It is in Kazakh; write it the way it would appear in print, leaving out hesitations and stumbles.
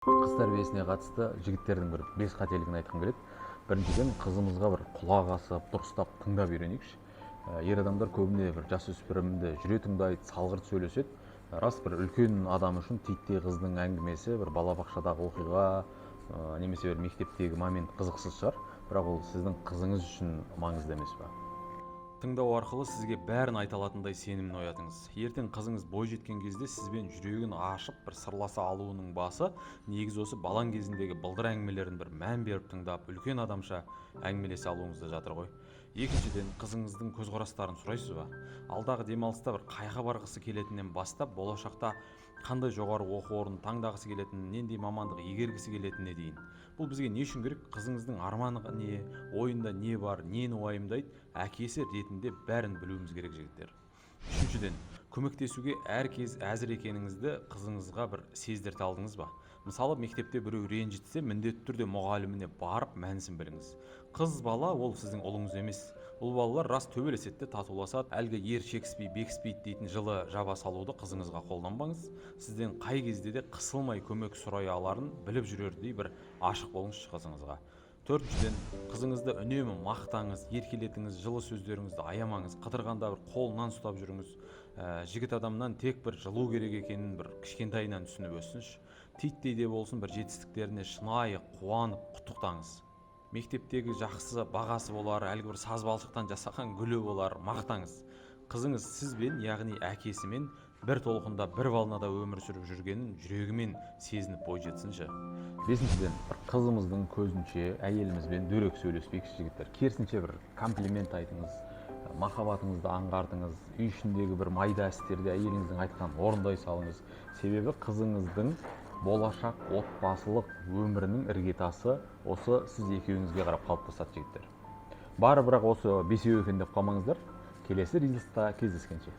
Қыз тәрбиесіне қатысты жігіттердің бір 5 қателігін айтқым келеді. Біріншіден, қызымызға бір құлақ асып, дұрыстап тыңдап үйренейікші. Ер адамдар көбіне бір жасөспірімді жүре тыңдайды, салғырт сөйлеседі. Рас, бір үлкен адам үшін титтей қыздың әңгімесі, бір балабақшадағы оқиға, немесе бір мектептегі момент қызықсыз шығар, бірақ ол сіздің қызыңыз үшін маңызды емес па? Тыңдау арқылы сізге бәрін айта алатындай сенімін оятыңыз. Ертең қызыңыз бой жеткен кезде сізбен жүрегін ашып бір сырласа алуының басы негізі осы балаң кезіндегі былдыр әңгімелерін бір мән беріп тыңдап, үлкен адамша әңгімелесе алуыңызда жатыр ғой. Екіншіден, қызыңыздың көзқарастарын сұрайсыз ба? Алдағы демалыста бір қайға барғысы келетінен бастап, болашақта қандай жоғары оқу орнын таңдағысы келетінін, нендей мамандық игергісі келетініне дейін. Бұл бізге не үшін керек? Қызыңыздың арманы не, ойында не бар, нені уайымдайды, әкесі ретінде бәрін білуіміз керек, жігіттер. Үшіншіден, көмектесуге әркез әзір екеніңізді қызыңызға бір сездірте алдыңыз ба? Мысалы, мектепте біреу ренжітсе, міндетті түрде мұғаліміне барып мәнісін біліңіз. Қыз бала ол сіздің ұлыңыз емес. Бұл балалар рас төбелеседі де татуласады. Әлгі ер шекіспей бекіспейді дейтін жылы жаба салуды қызыңызға қолданбаңыз. Сізден қай кезде де қысылмай көмек сұрай аларын біліп жүрердей бір ашық болыңызшы қызыңызға. Төртіншіден, қызыңызды үнемі мақтаңыз, еркелетіңіз, жылы сөздеріңізді аямаңыз, қыдырғанда бір қолынан ұстап жүріңіз. Жігіт адамнан тек бір жылу керек екенін бір кішкентайынан түсініп өссінші. Титтей де болсын бір жетістіктеріне шынайы қуанып құттықтаңыз. Мектептегі жақсы бағасы болар, әлгі бір саз балшықтан жасаған гүлі болар, мақтаңыз. Қызыңыз сізбен, яғни әкесімен бір толқында, бір волнада өмір сүріп жүргенін жүрегімен сезініп бой жетсінші. Бесіншіден, бір қызымыздың көзінше әйелімізбен дөрекі сөйлеспейікші жігіттер. Керісінше бір комплимент айтыңыз, махаббатыңызды аңғартыңыз, үй ішіндегі бір майда істерде әйеліңіздің айтқанын орындай салыңыз. Себебі қызыңыздың болашақ отбасылық өмірінің іргетасы осы сіз екеуіңізге қарап қалыптасады, жігіттер. Бары бірақ осы бесеу екен деп қалмаңыздар. Келесі рилста кездескенше.